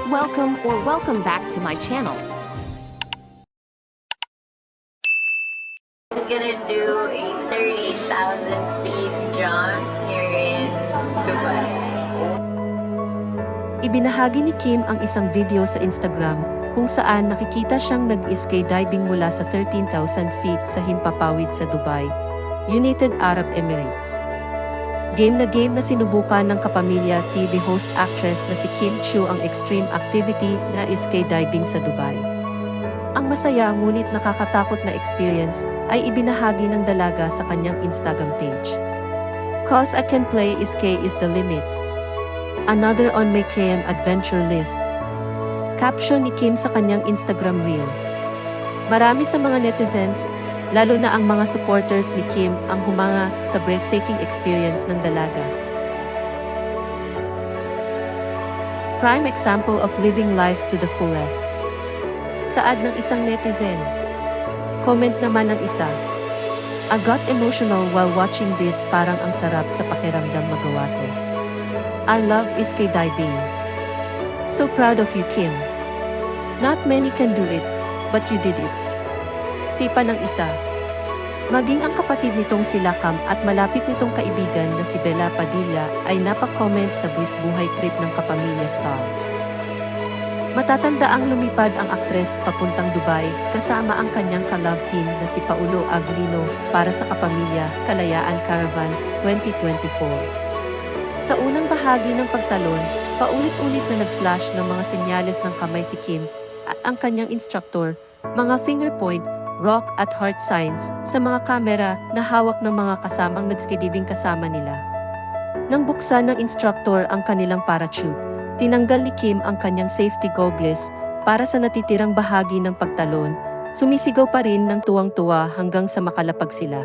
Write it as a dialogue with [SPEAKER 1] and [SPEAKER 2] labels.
[SPEAKER 1] Welcome back to my channel.
[SPEAKER 2] I'm gonna do a 30,000 feet jump here in Dubai.
[SPEAKER 3] Ibinahagi ni Kim ang isang video sa Instagram kung saan nakikita siyang nag-skydiving mula sa 13,000 feet sa himpapawid sa Dubai, United Arab Emirates. Game na sinubukan ng kapamilya TV host actress na si Kim Chiu ang extreme activity na skydiving sa Dubai. Ang masaya ngunit nakakatakot na experience ay ibinahagi ng dalaga sa kanyang Instagram page. "Cause I can play sky is the limit. Another on my KM adventure list." Caption ni Kim sa kanyang Instagram reel. Marami sa mga netizens, lalo na ang mga supporters ni Kim, ang humanga sa breathtaking experience ng dalaga. Prime example of living life to the fullest. Saad ng isang netizen. Comment naman ng isa. "I got emotional while watching this, parang ang sarap sa pakiramdam magawa to. I love skydiving. So proud of you, Kim. Not many can do it, but you did it." Sipa ng isa. Maging ang kapatid nitong si Lakam at malapit nitong kaibigan na si Bella Padilla ay napak-comment sa buhay trip ng kapamilya star. Matatanda ang lumipad ang aktres papuntang Dubai kasama ang kanyang ka-love team na si Paulo Aguilino para sa Kapamilya Kalayaan Caravan 2024. Sa unang bahagi ng pagtalon, paulit-ulit na nag-flash ng mga senyales ng kamay si Kim at ang kanyang instructor, mga finger point, rock at heart signs sa mga kamera na hawak ng mga kasamang nag-skydiving kasama nila. Nang buksan ng instructor ang kanilang parachute, tinanggal ni Kim ang kanyang safety goggles para sa natitirang bahagi ng pagtalon, sumisigaw pa rin ng tuwang-tuwa hanggang sa makalapag sila.